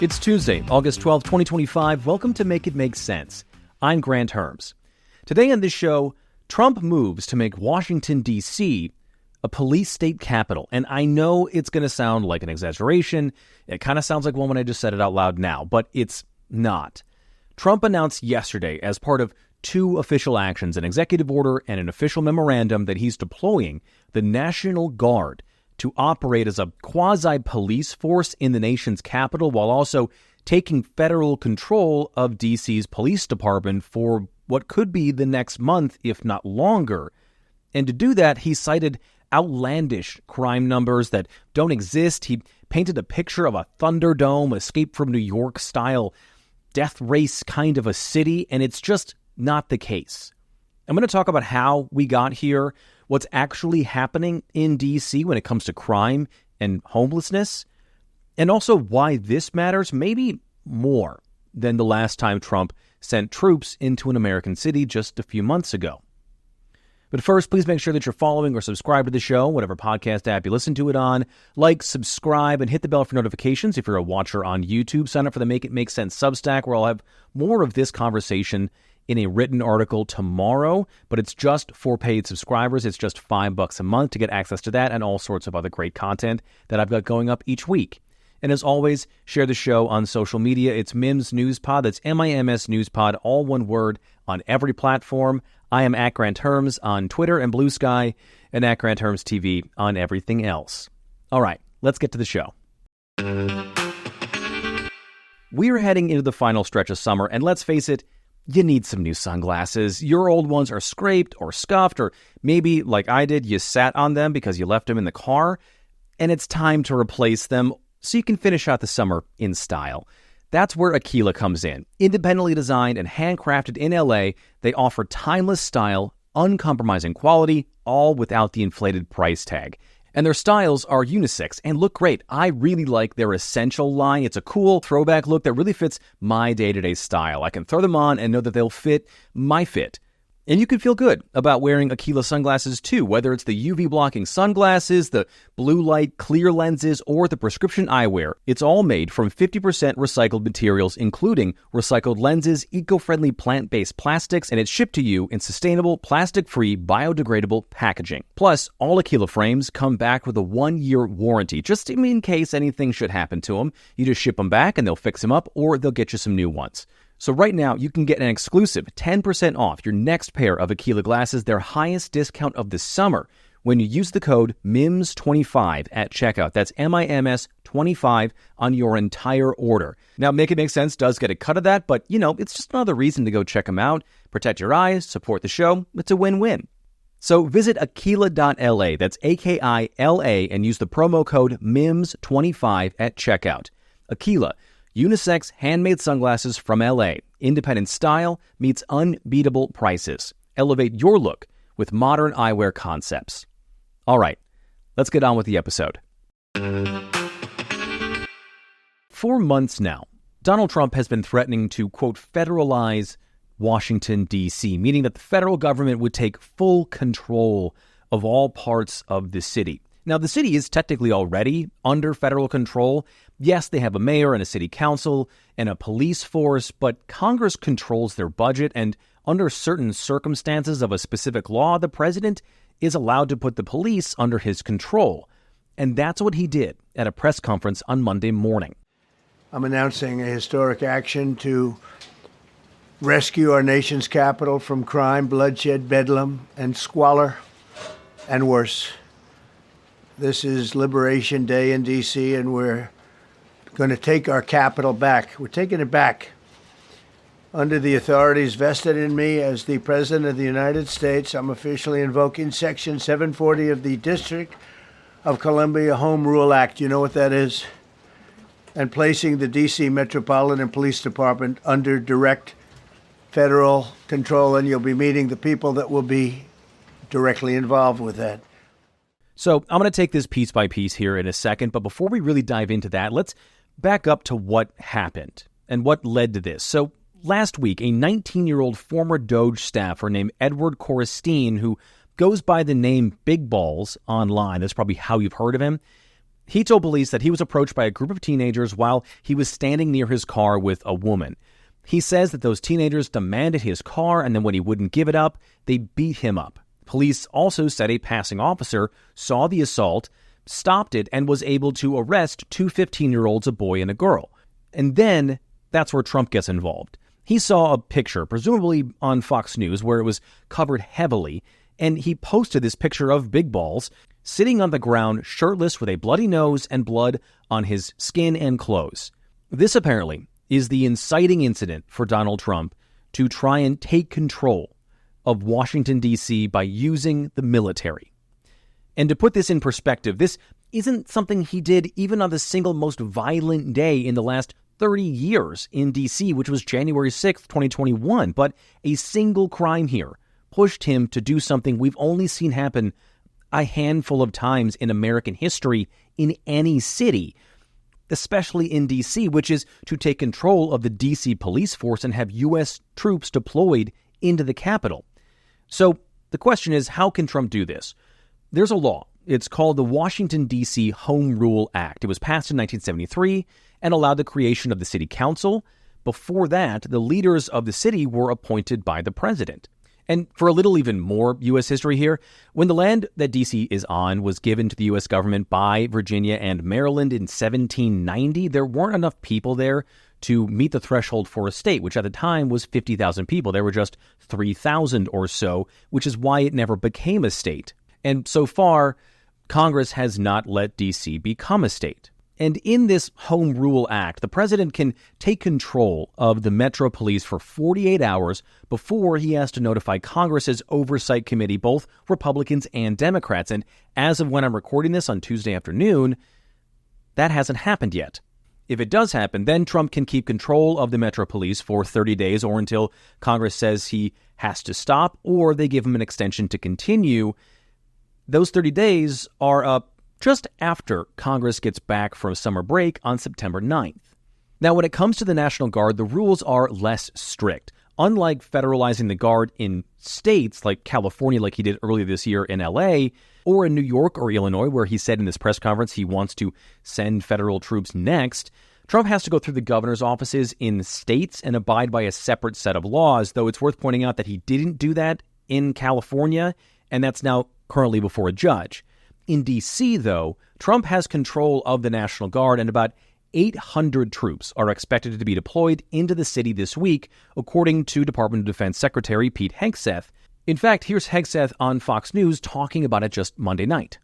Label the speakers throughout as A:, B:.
A: It's Tuesday, August 12th, 2025. Welcome to Make It Make Sense. I'm Granthermes. Today on this show, Trump moves to make Washington, D.C. a police state capital. And I know it's going to sound like an exaggeration. It kind of sounds like one when I just said it out loud now, but it's not. Trump announced yesterday, as part of two official actions, an executive order and an official memorandum, that he's deploying the National Guard to operate as a quasi-police force in the nation's capital while also taking federal control of D.C.'s police department for what could be the next month, if not longer. And to do that, he cited outlandish crime numbers that don't exist. He painted a picture of a Thunderdome, Escape from New York style death race kind of a city, and it's just not the case. I'm going to talk about how we got here, what's actually happening in D.C. when it comes to crime and homelessness, and also why this matters maybe more than the last time Trump sent troops into an American city just a few months ago. But first, please make sure that you're following or subscribe to the show, whatever podcast app you listen to it on. Like, subscribe, and hit the bell for notifications if you're a watcher on YouTube. Sign up for the Make It Make Sense Substack, where I'll have more of this conversation in a written article tomorrow, but it's just for paid subscribers. It's just $5 a month to get access to that and all sorts of other great content that I've got going up each week. And as always, share the show on social media. It's Mims News Pod. That's MIMS News Pod, all one word, on every platform. I am at Granthermes on Twitter and Bluesky, and at Granthermes TV on everything else. All right, let's get to the show. We're heading into the final stretch of summer, and let's face it, you need some new sunglasses. Your old ones are scraped or scuffed, or maybe, like I did, you sat on them because you left them in the car, and it's time to replace them so you can finish out the summer in style. That's where Aquila comes in. Independently designed and handcrafted in LA, they offer timeless style, uncompromising quality, all without the inflated price tag. And their styles are unisex and look great. I really like their Essential line. It's a cool throwback look that really fits my day-to-day style. I can throw them on and know that they'll fit my fit. And you can feel good about wearing Aquila sunglasses too, whether it's the UV blocking sunglasses, the blue light clear lenses, or the prescription eyewear. It's all made from 50% recycled materials, including recycled lenses, eco-friendly plant-based plastics, and it's shipped to you in sustainable, plastic-free, biodegradable packaging. Plus, all Aquila frames come back with a 1-year warranty, just in case anything should happen to them. You just ship them back and they'll fix them up, or they'll get you some new ones. So right now, you can get an exclusive 10% off your next pair of Aquila glasses, their highest discount of the summer, when you use the code MIMS25 at checkout. That's MIMS25 on your entire order. Now, Make It Make Sense does get a cut of that, but, it's just another reason to go check them out. Protect your eyes, support the show. It's a win-win. So visit Aquila.la, that's AKILA, and use the promo code MIMS25 at checkout. Aquila, unisex handmade sunglasses from LA. Independent style meets unbeatable prices. Elevate your look with modern eyewear concepts. All right, let's get on with the episode. For months now, Donald Trump has been threatening to, quote, federalize Washington, D.C., meaning that the federal government would take full control of all parts of the city. Now, the city is technically already under federal control. Yes, they have a mayor and a city council and a police force, but Congress controls their budget, and under certain circumstances of a specific law, the president is allowed to put the police under his control. And that's what he did at a press conference on Monday morning.
B: I'm announcing a historic action to rescue our nation's capital from crime, bloodshed, bedlam, and squalor, and worse. This is Liberation Day in D.C., and we're going to take our capital back. We're taking it back. Under the authorities vested in me as the President of the United States, I'm officially invoking Section 740 of the District of Columbia Home Rule Act. You know what that is? And placing the D.C. Metropolitan Police Department under direct federal control, and you'll be meeting the people that will be directly involved with that.
A: So I'm going to take this piece by piece here in a second, but before we really dive into that, let's back up to what happened and what led to this. So last week, a 19-year-old former Doge staffer named Edward Coristine, who goes by the name Big Balls online, that's probably how you've heard of him, He told police that he was approached by a group of teenagers while he was standing near his car with a woman. He says that those teenagers demanded his car, and then when he wouldn't give it up, they beat him up. Police also said a passing officer saw the assault, stopped it, and was able to arrest two 15-year-olds, a boy and a girl. And then that's where Trump gets involved. He saw a picture, presumably on Fox News, where it was covered heavily, and he posted this picture of Big Balls sitting on the ground, shirtless with a bloody nose and blood on his skin and clothes. This apparently is the inciting incident for Donald Trump to try and take control of Washington, D.C. by using the military. And to put this in perspective, this isn't something he did even on the single most violent day in the last 30 years in D.C., which was January 6th, 2021. But a single crime here pushed him to do something we've only seen happen a handful of times in American history in any city, especially in D.C., which is to take control of the D.C. police force and have U.S. troops deployed into the Capitol. So the question is, how can Trump do this? There's a law. It's called the Washington, D.C. Home Rule Act. It was passed in 1973 and allowed the creation of the city council. Before that, the leaders of the city were appointed by the president. And for a little even more U.S. history here, when the land that D.C. is on was given to the U.S. government by Virginia and Maryland in 1790, there weren't enough people there to meet the threshold for a state, which at the time was 50,000 people. There were just 3,000 or so, which is why it never became a state. And so far, Congress has not let D.C. become a state. And in this Home Rule Act, the president can take control of the Metro Police for 48 hours before he has to notify Congress's Oversight Committee, both Republicans and Democrats. And as of when I'm recording this on Tuesday afternoon, that hasn't happened yet. If it does happen, then Trump can keep control of the Metro Police for 30 days or until Congress says he has to stop or they give him an extension to continue. Those 30 days are up just after Congress gets back from summer break on September 9th. Now, when it comes to the National Guard, the rules are less strict. Unlike federalizing the Guard in states like California, like he did earlier this year in L.A., or in New York or Illinois, where he said in this press conference he wants to send federal troops next, Trump has to go through the governor's offices in states and abide by a separate set of laws, though it's worth pointing out that he didn't do that in California, and that's now currently before a judge. In D.C., though, Trump has control of the National Guard, and about 800 troops are expected to be deployed into the city this week, according to Department of Defense Secretary Pete Hegseth. In fact, here's Hegseth on Fox News talking about it just Monday night.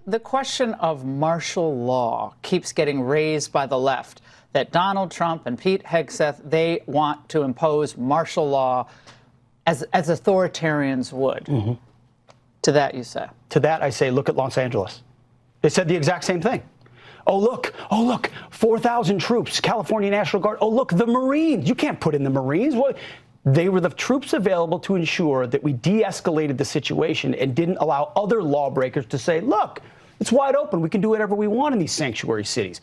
C: The question of martial law keeps getting raised by the left, that Donald Trump and Pete Hegseth, they want to impose martial law as authoritarians would. Mm-hmm. To that, you say?
D: To that, I say, look at Los Angeles. They said the exact same thing. Oh, look, 4,000 troops, California National Guard. Oh, look, the Marines. You can't put in the Marines. What? They were the troops available to ensure that we de-escalated the situation and didn't allow other lawbreakers to say, look, it's wide open. We can do whatever we want in these sanctuary cities.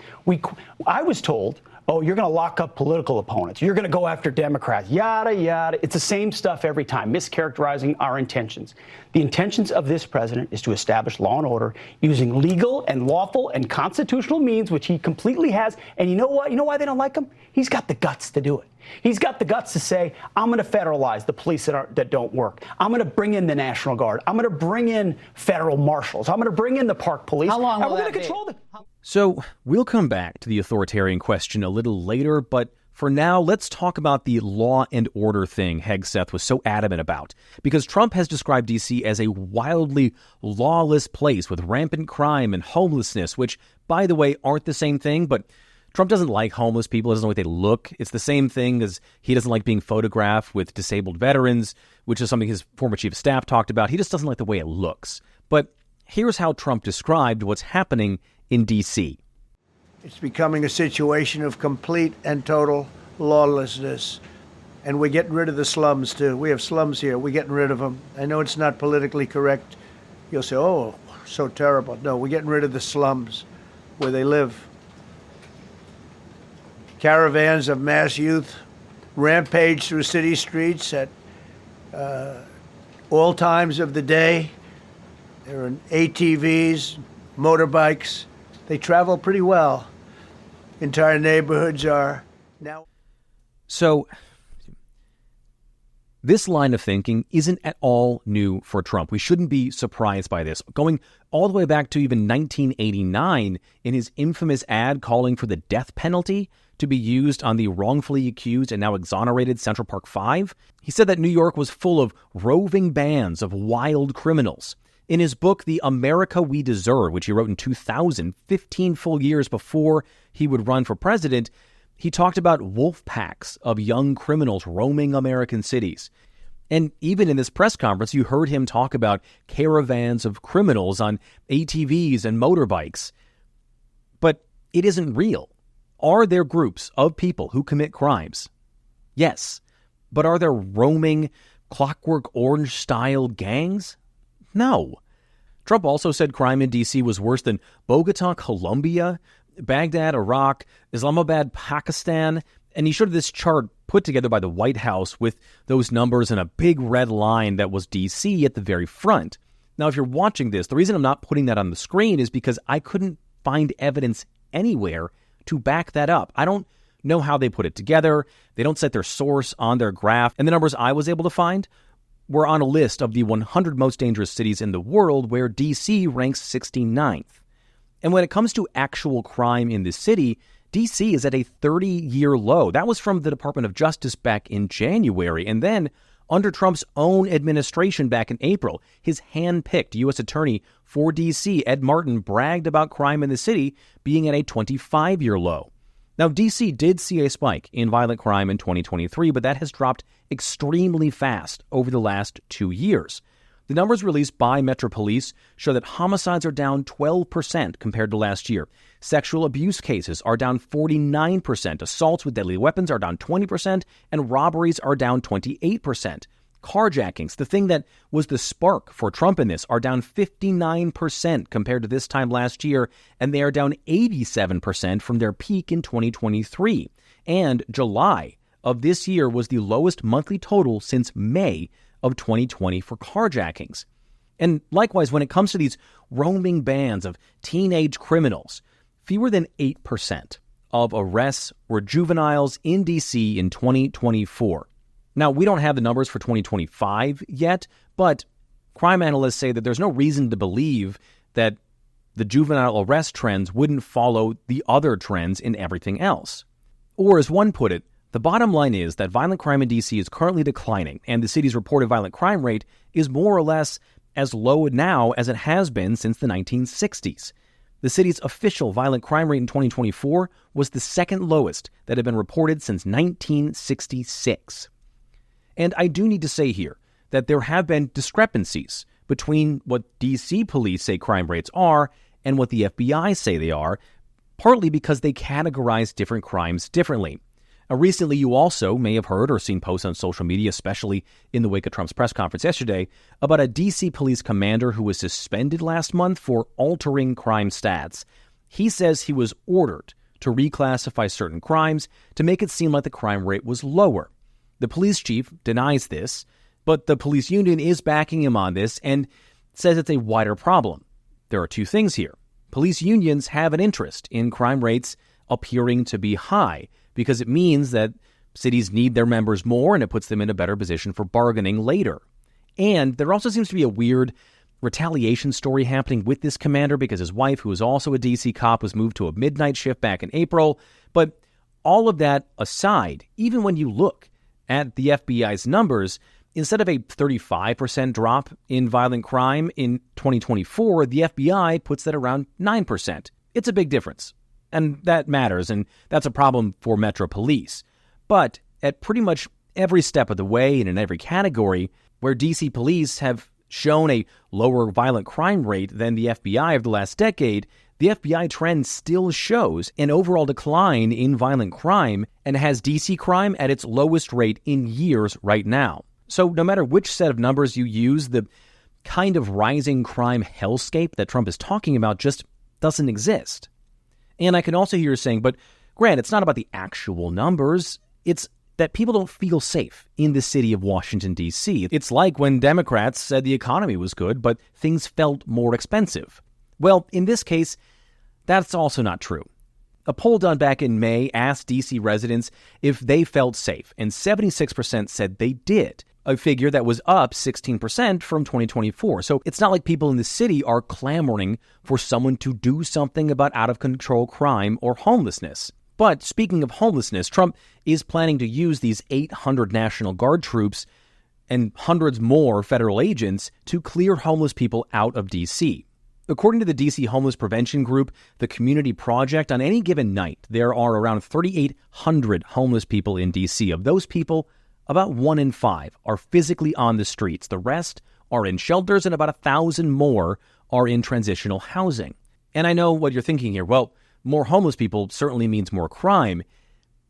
D: I was told, oh, you're going to lock up political opponents. You're going to go after Democrats, yada, yada. It's the same stuff every time, mischaracterizing our intentions. The intentions of this president is to establish law and order using legal and lawful and constitutional means, which he completely has. And you know what? You know why they don't like him? He's got the guts to do it. He's got the guts to say, I'm going to federalize the police that don't work. I'm going to bring in the National Guard. I'm going to bring in federal marshals. I'm going to bring in the park police.
C: How long will
D: we're going
C: that
D: to control the.
A: So we'll come back to the authoritarian question a little later, but for now, let's talk about the law and order thing Hegseth was so adamant about. Because Trump has described D.C. as a wildly lawless place with rampant crime and homelessness, which, by the way, aren't the same thing, but Trump doesn't like homeless people, doesn't know what they look. It's the same thing as he doesn't like being photographed with disabled veterans, which is something his former chief of staff talked about. He just doesn't like the way it looks. But here's how Trump described what's happening in D.C.
B: It's becoming a situation of complete and total lawlessness. And we're getting rid of the slums, too. We have slums here. We're getting rid of them. I know it's not politically correct. You'll say, oh, so terrible. No, we're getting rid of the slums where they live. Caravans of mass youth rampage through city streets at all times of the day. There are ATVs, motorbikes, They travel pretty well. Entire neighborhoods are now.
A: So this line of thinking isn't at all new for Trump. We shouldn't be surprised by this. Going all the way back to even 1989, in his infamous ad calling for the death penalty to be used on the wrongfully accused and now exonerated Central Park Five, he said that New York was full of roving bands of wild criminals. In his book, The America We Deserve, which he wrote in 2000, 15 full years before he would run for president, he talked about wolf packs of young criminals roaming American cities. And even in this press conference, you heard him talk about caravans of criminals on ATVs and motorbikes. But it isn't real. Are there groups of people who commit crimes? Yes. But are there roaming Clockwork Orange-style gangs? No. Trump also said crime in D.C. was worse than Bogota, Colombia, Baghdad, Iraq, Islamabad, Pakistan, and he showed this chart put together by the White House with those numbers and a big red line that was D.C. at the very front. Now, if you're watching this, the reason I'm not putting that on the screen is because I couldn't find evidence anywhere to back that up. I don't know how they put it together. They don't set their source on their graph, and the numbers I was able to find were on a list of the 100 most dangerous cities in the world, where D.C. ranks 69th. And when it comes to actual crime in the city, D.C. is at a 30-year low. That was from the Department of Justice back in January. And then, under Trump's own administration back in April, his hand-picked U.S. attorney for D.C., Ed Martin, bragged about crime in the city being at a 25-year low. Now, D.C. did see a spike in violent crime in 2023, but that has dropped extremely fast over the last 2 years. The numbers released by Metro Police show that homicides are down 12% compared to last year. Sexual abuse cases are down 49%. Assaults with deadly weapons are down 20%, and robberies are down 28%. Carjackings, the thing that was the spark for Trump in this, are down 59% compared to this time last year, and they are down 87% from their peak in 2023. And July of this year was the lowest monthly total since May of 2020 for carjackings. And likewise, when it comes to these roaming bands of teenage criminals, fewer than 8% of arrests were juveniles in D.C. in 2024. Now, we don't have the numbers for 2025 yet, but crime analysts say that there's no reason to believe that the juvenile arrest trends wouldn't follow the other trends in everything else. Or as one put it, the bottom line is that violent crime in D.C. is currently declining, and the city's reported violent crime rate is more or less as low now as it has been since the 1960s. The city's official violent crime rate in 2024 was the second lowest that had been reported since 1966. And I do need to say here that there have been discrepancies between what D.C. police say crime rates are and what the FBI say they are, partly because they categorize different crimes differently. Recently, you also may have heard or seen posts on social media, especially in the wake of Trump's press conference yesterday, about a D.C. police commander who was suspended last month for altering crime stats. He says he was ordered to reclassify certain crimes to make it seem like the crime rate was lower. The police chief denies this, but the police union is backing him on this and says it's a wider problem. There are two things here. Police unions have an interest in crime rates appearing to be high, because it means that cities need their members more and it puts them in a better position for bargaining later. And there also seems to be a weird retaliation story happening with this commander because his wife, who is also a D.C. cop, was moved to a midnight shift back in April. But all of that aside, even when you look at the FBI's numbers, instead of a 35% drop in violent crime in 2024, the FBI puts that around 9%. It's a big difference. And that matters, and that's a problem for Metro Police. But at pretty much every step of the way and in every category where D.C. police have shown a lower violent crime rate than the FBI of the last decade, the FBI trend still shows an overall decline in violent crime and has D.C. crime at its lowest rate in years right now. So no matter which set of numbers you use, the kind of rising crime hellscape that Trump is talking about just doesn't exist. And I can also hear you saying, but Grant, it's not about the actual numbers. It's that people don't feel safe in the city of Washington, D.C. It's like when Democrats said the economy was good, but things felt more expensive. Well, in this case, That's also not true. A poll done back in May asked D.C. residents if they felt safe, and 76% said they did, a figure that was up 16% from 2024. So it's not like people in the city are clamoring for someone to do something about out-of-control crime or homelessness. But speaking of homelessness, Trump is planning to use these 800 National Guard troops and hundreds more federal agents to clear homeless people out of D.C. According to the D.C. Homeless Prevention Group, the Community Project, on any given night, there are around 3,800 homeless people in D.C. Of those people, about 1 in 5 are physically on the streets. The rest are in shelters, and about 1,000 more are in transitional housing. And I know what you're thinking here. Well, more homeless people certainly means more crime.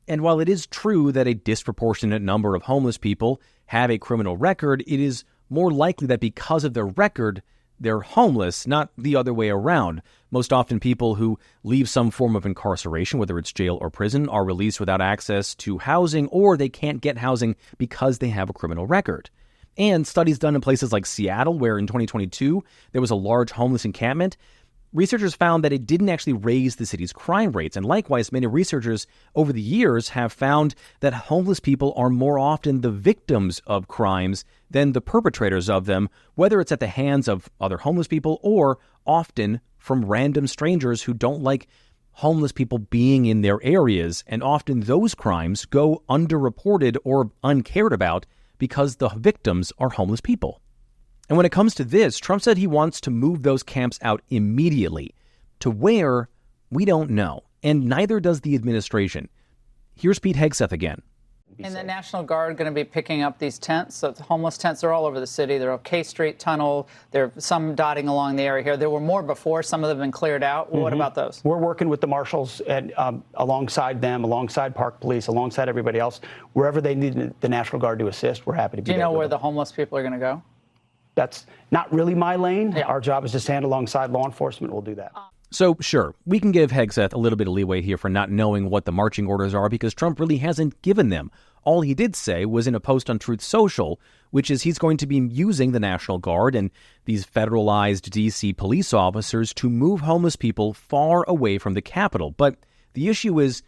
A: And while it is true that a disproportionate number of homeless people have a criminal record, it is more likely that because of their record, they're homeless, not the other way around. Most often people who leave some form of incarceration, whether it's jail or prison, are released without access to housing, or they can't get housing because they have a criminal record. And studies done in places like Seattle, where in 2022 there was a large homeless encampment, researchers found that it didn't actually raise the city's crime rates. And likewise, many researchers over the years have found that homeless people are more often the victims of crimes than the perpetrators of them, whether it's at the hands of other homeless people or often from random strangers who don't like homeless people being in their areas. And often those crimes go underreported or uncared about because the victims are homeless people. And when it comes to this, Trump said he wants to move those camps out immediately. To where, we don't know, and neither does the administration. Here's Pete Hegseth again.
C: And the National Guard going to be picking up these tents? So the homeless tents are all over the city. They're on K Street Tunnel. There are some dotting along the area here. There were more before. Some of them have been cleared out. What about those?
D: We're working with the marshals and alongside them, alongside Park Police, alongside everybody else. Wherever they need the National Guard to assist, we're happy to be there.
C: Do you know where the homeless people are going to go?
D: That's not really my lane.
C: Yeah.
D: Our job is to stand alongside law enforcement. We'll do that.
A: So, sure, we can give Hegseth a little bit of leeway here for not knowing what the marching orders are because Trump really hasn't given them. All he did say was in a post on Truth Social, which is he's going to be using the National Guard and these federalized D.C. police officers to move homeless people far away from the Capitol. But the issue is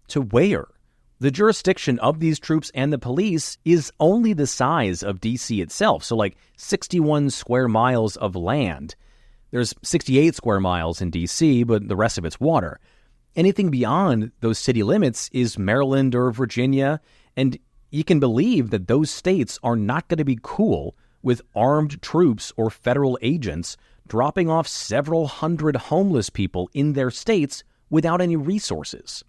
A: to where? The jurisdiction of these troops and the police is only the size of D.C. itself, so like 61 square miles of land. There's 68 square miles in D.C., but the rest of it's water. Anything beyond those city limits is Maryland or Virginia, and you can believe that those states are not going to be cool with armed troops or federal agents dropping off several hundred homeless people in their states without any resources.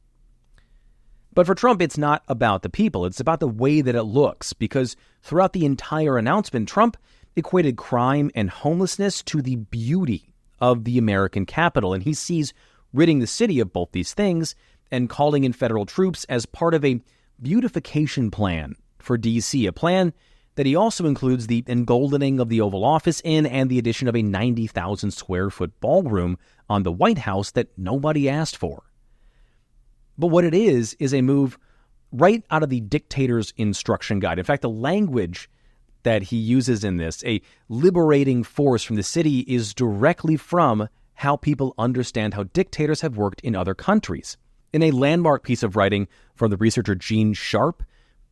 A: But for Trump, it's not about the people. It's about the way that it looks, because throughout the entire announcement, Trump equated crime and homelessness to the beauty of the American Capitol, and he sees ridding the city of both these things and calling in federal troops as part of a beautification plan for D.C., a plan that he also includes the engoldening of the Oval Office in and the addition of a 90,000 square foot ballroom on the White House that nobody asked for. But what it is a move right out of the dictator's instruction guide. In fact, the language that he uses in this, a liberating force from the city, is directly from how people understand how dictators have worked in other countries. In a landmark piece of writing from the researcher Gene Sharp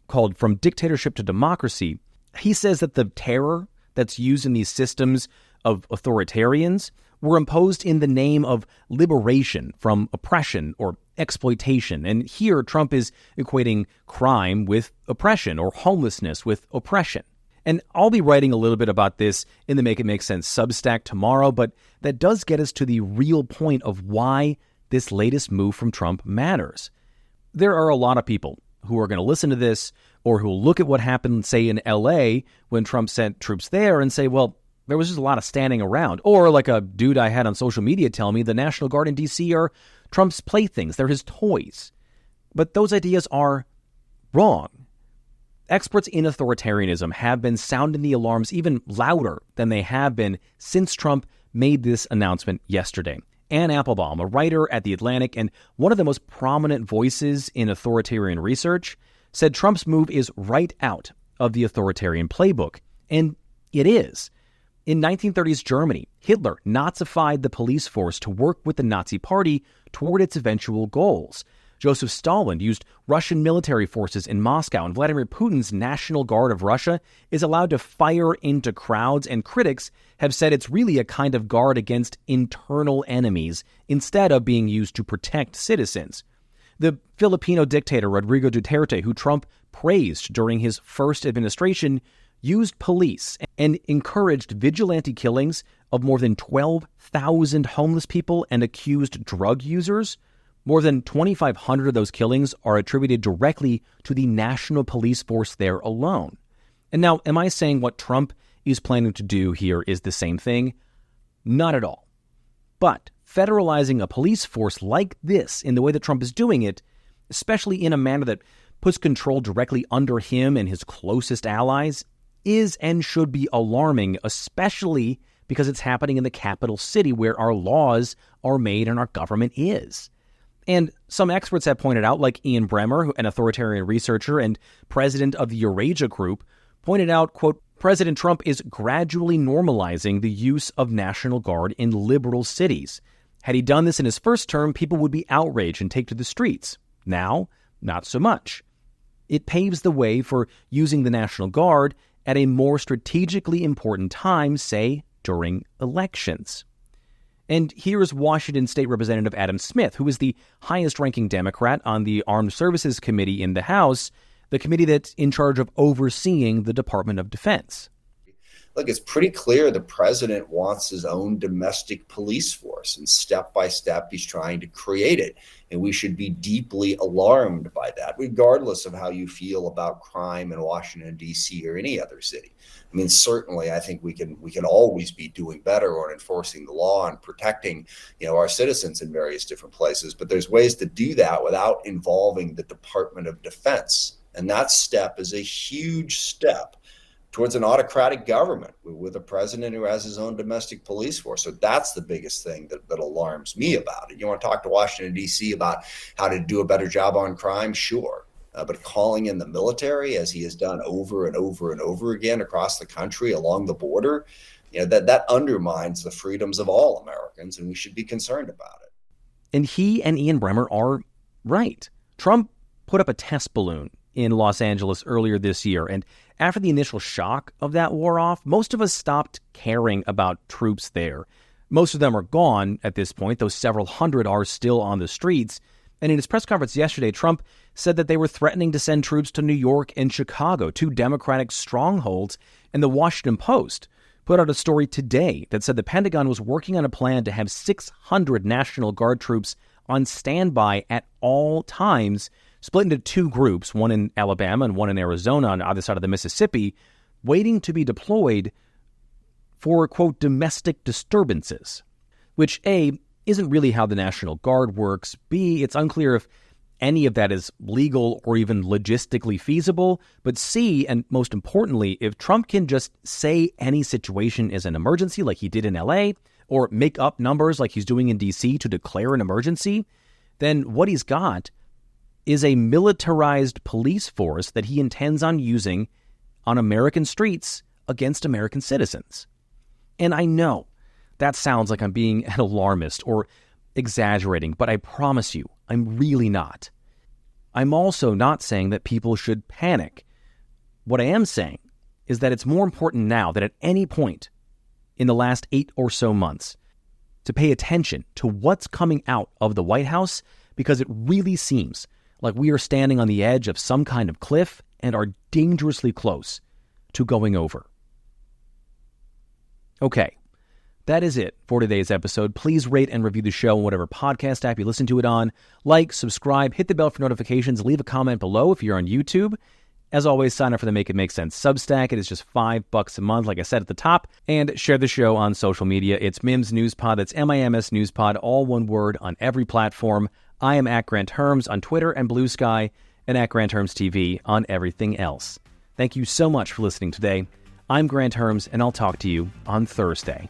A: called From Dictatorship to Democracy, he says that the terror that's used in these systems of authoritarians were imposed in the name of liberation from oppression or exploitation. And here Trump is equating crime with oppression or homelessness with oppression. And I'll be writing a little bit about this in the Make It Make Sense Substack tomorrow, but that does get us to the real point of why this latest move from Trump matters. There are a lot of people who are going to listen to this or who will look at what happened, say, in L.A. when Trump sent troops there and say, well, there was just a lot of standing around. Or like a dude I had on social media tell me, the National Guard in D.C. are Trump's playthings. They're his toys. But those ideas are wrong. Experts in authoritarianism have been sounding the alarms even louder than they have been since Trump made this announcement yesterday. Ann Applebaum, a writer at The Atlantic and one of the most prominent voices in authoritarian research, said Trump's move is right out of the authoritarian playbook. And it is. In 1930s Germany, Hitler Nazified the police force to work with the Nazi Party toward its eventual goals. Joseph Stalin used Russian military forces in Moscow, and Vladimir Putin's National Guard of Russia is allowed to fire into crowds, and critics have said it's really a kind of guard against internal enemies instead of being used to protect citizens. The Filipino dictator Rodrigo Duterte, who Trump praised during his first administration, used police and encouraged vigilante killings of more than 12,000 homeless people and accused drug users. More than 2,500 of those killings are attributed directly to the National Police Force there alone. And now, am I saying what Trump is planning to do here is the same thing? Not at all. But federalizing a police force like this in the way that Trump is doing it, especially in a manner that puts control directly under him and his closest allies, is and should be alarming, especially because it's happening in the capital city where our laws are made and our government is. And some experts have pointed out, like Ian Bremmer, an authoritarian researcher and president of the Eurasia Group, pointed out, quote, President Trump is gradually normalizing the use of National Guard in liberal cities. Had he done this in his first term, people would be outraged and take to the streets. Now, not so much. It paves the way for using the National Guard at a more strategically important time, say, during elections. And here is Washington State Representative Adam Smith, who is the highest-ranking Democrat on the Armed Services Committee in the House, the committee that's in charge of overseeing the Department of Defense.
E: Look, it's pretty clear the president wants his own domestic police force, and step by step he's trying to create it. And we should be deeply alarmed by that, regardless of how you feel about crime in Washington, D.C. or any other city. I mean, certainly, I think we can always be doing better on enforcing the law and protecting, our citizens in various different places. But there's ways to do that without involving the Department of Defense. And that step is a huge step towards an autocratic government with a president who has his own domestic police force. So that's the biggest thing that alarms me about it. You want to talk to Washington, D.C. about how to do a better job on crime? Sure. But calling in the military, as he has done over and over and over again across the country along the border, that undermines the freedoms of all Americans, and we should be concerned about it.
A: And he and Ian Bremmer are right. Trump put up a test balloon in Los Angeles earlier this year, and after the initial shock of that wore off, most of us stopped caring about troops there. Most of them are gone at this point, though several hundred are still on the streets. And in his press conference yesterday, Trump said that they were threatening to send troops to New York and Chicago, two Democratic strongholds. And the Washington Post put out a story today that said the Pentagon was working on a plan to have 600 National Guard troops on standby at all times, split into two groups, one in Alabama and one in Arizona on either side of the Mississippi, waiting to be deployed for, quote, domestic disturbances, which, A, isn't really how the National Guard works. B, it's unclear if any of that is legal or even logistically feasible. But C, and most importantly, if Trump can just say any situation is an emergency like he did in LA, or make up numbers like he's doing in DC to declare an emergency, then what he's got is a militarized police force that he intends on using on American streets against American citizens. And I know that sounds like I'm being an alarmist or exaggerating, but I promise you, I'm really not. I'm also not saying that people should panic. What I am saying is that it's more important now than at any point in the last 8 or so months to pay attention to what's coming out of the White House, because it really seems like we are standing on the edge of some kind of cliff and are dangerously close to going over. Okay, that is it for today's episode. Please rate and review the show on whatever podcast app you listen to it on. Like, subscribe, hit the bell for notifications, leave a comment below if you're on YouTube. As always, sign up for the Make It Make Sense Substack. It is just $5 a month, like I said at the top. And share the show on social media. It's Mims News Pod. That's MIMS News Pod, all one word, on every platform. I am at Granthermes on Twitter and Bluesky, and at Granthermes TV on everything else. Thank you so much for listening today. I'm Granthermes, and I'll talk to you on Thursday.